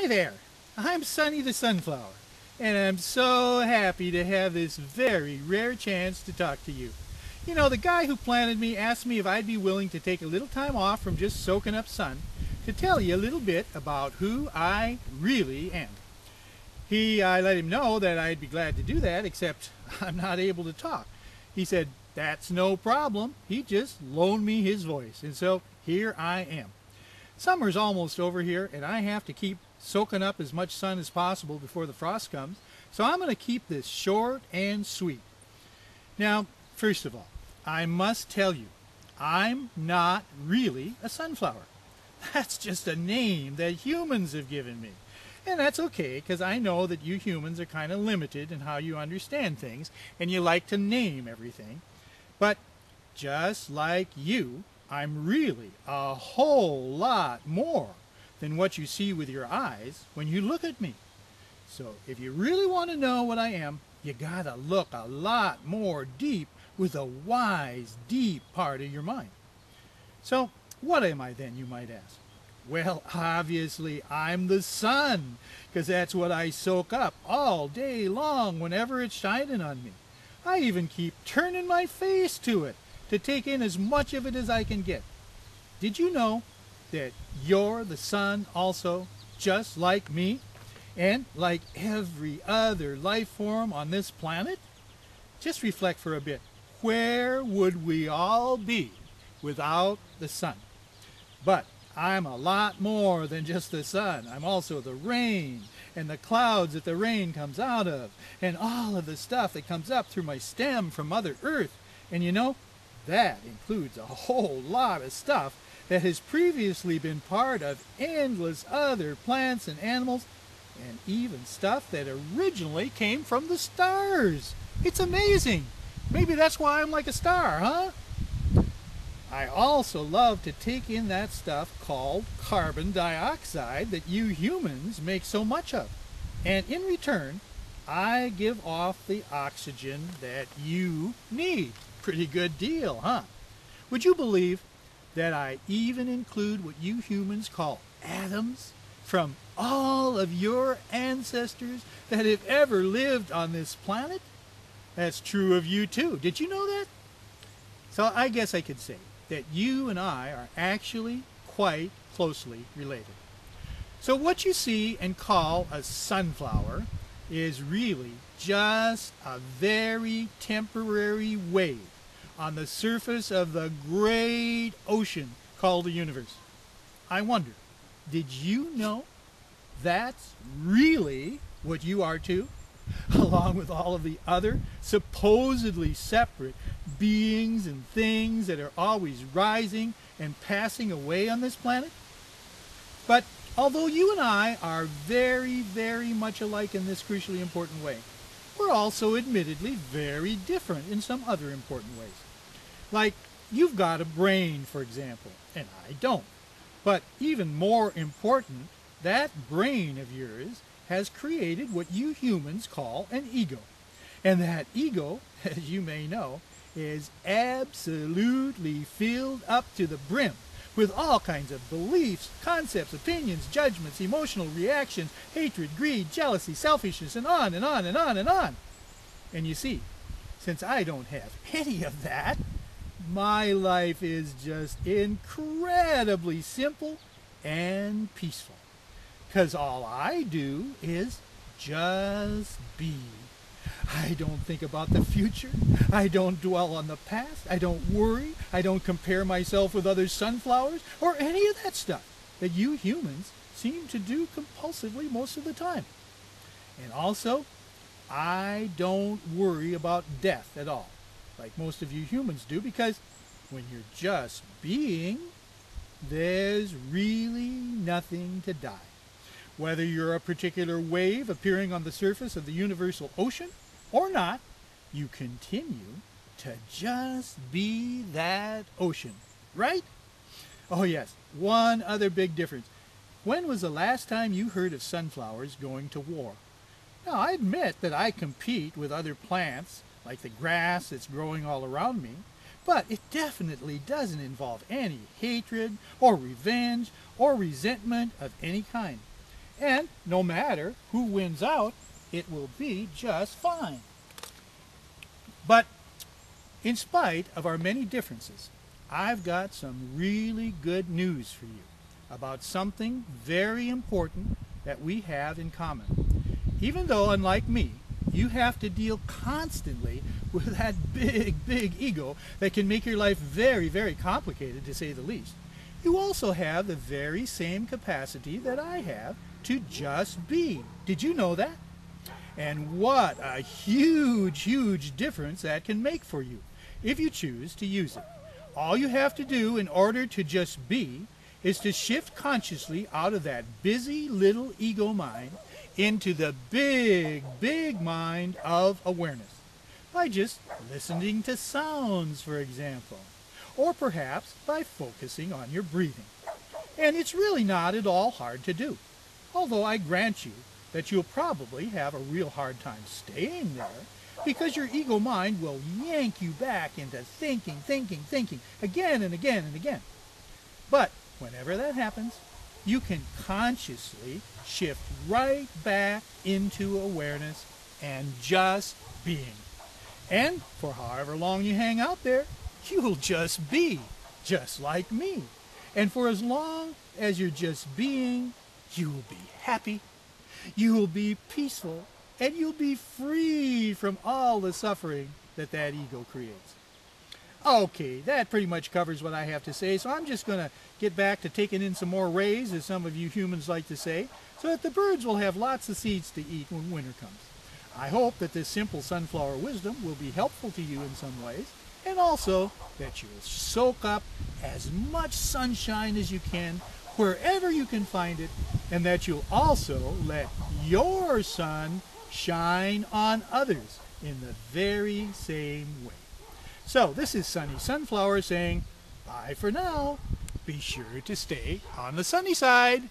Hi there, I'm Sunny the Sunflower, and I'm so happy to have this very rare chance to talk to you. You know, the guy who planted me asked me if I'd be willing to take a little time off from just soaking up sun to tell you a little bit about who I really am. I let him know that I'd be glad to do that, except I'm not able to talk. He said, that's no problem. He just loaned me his voice, and so here I am. Summer's almost over here, and I have to keep soaking up as much sun as possible before the frost comes, so I'm going to keep this short and sweet. Now, first of all, I must tell you, I'm not really a sunflower. That's just a name that humans have given me. And that's okay, because I know that you humans are kind of limited in how you understand things, and you like to name everything. But just like you, I'm really a whole lot more than what you see with your eyes when you look at me. So if you really want to know what I am, you gotta look a lot more deep with a wise, deep part of your mind. So what am I then, you might ask? Well, obviously I'm the sun, because that's what I soak up all day long whenever it's shining on me. I even keep turning my face to it to take in as much of it as I can get. Did you know that you're the sun also, just like me, and like every other life form on this planet? Just reflect for a bit. Where would we all be without the sun? But I'm a lot more than just the sun. I'm also the rain, and the clouds that the rain comes out of, and all of the stuff that comes up through my stem from Mother Earth. And you know, that includes a whole lot of stuff that has previously been part of endless other plants and animals, and even stuff that originally came from the stars. It's amazing. Maybe that's why I'm like a star, huh? I also love to take in that stuff called carbon dioxide that you humans make so much of. And in return, I give off the oxygen that you need. Pretty good deal, huh? Would you believe that I even include what you humans call atoms from all of your ancestors that have ever lived on this planet? That's true of you too. Did you know that? So I guess I could say that you and I are actually quite closely related. So what you see and call a sunflower is really just a very temporary wave on the surface of the great ocean called the universe. I wonder, did you know that's really what you are too? Along with all of the other supposedly separate beings and things that are always rising and passing away on this planet? But although you and I are very, very much alike in this crucially important way, we're also admittedly very different in some other important ways. Like, you've got a brain, for example, and I don't. But even more important, that brain of yours has created what you humans call an ego. And that ego, as you may know, is absolutely filled up to the brim with all kinds of beliefs, concepts, opinions, judgments, emotional reactions, hatred, greed, jealousy, selfishness, and on and on and on and on. And you see, since I don't have any of that, my life is just incredibly simple and peaceful. Because all I do is just be. I don't think about the future. I don't dwell on the past. I don't worry. I don't compare myself with other sunflowers or any of that stuff that you humans seem to do compulsively most of the time. And also, I don't worry about death at all, like most of you humans do, because when you're just being, there's really nothing to die. Whether you're a particular wave appearing on the surface of the universal ocean or not, you continue to just be that ocean, right? Oh yes, one other big difference. When was the last time you heard of sunflowers going to war? Now, I admit that I compete with other plants, like the grass that's growing all around me, but it definitely doesn't involve any hatred or revenge or resentment of any kind. And no matter who wins out, it will be just fine. But in spite of our many differences, I've got some really good news for you about something very important that we have in common. Even though, unlike me, you have to deal constantly with that big ego that can make your life very complicated, to say the least, you also have the very same capacity that I have to just be. Did you know that? And what a huge difference that can make for you if you choose to use it. All you have to do in order to just be is to shift consciously out of that busy little ego mind into the big mind of awareness by just listening to sounds, for example, or perhaps by focusing on your breathing. And it's really not at all hard to do, although I grant you that you'll probably have a real hard time staying there because your ego mind will yank you back into thinking again and again. But whenever that happens, you can consciously shift right back into awareness and just being. And for however long you hang out there, you'll just be, just like me. And for as long as you're just being, you will be happy, you will be peaceful, and you'll be free from all the suffering that ego creates. Okay, that pretty much covers what I have to say, so I'm just going to get back to taking in some more rays, as some of you humans like to say, so that the birds will have lots of seeds to eat when winter comes. I hope that this simple sunflower wisdom will be helpful to you in some ways, and also that you'll soak up as much sunshine as you can wherever you can find it, and that you'll also let your sun shine on others in the very same way. So this is Sunny Sunflower saying bye for now. Be sure to stay on the sunny side.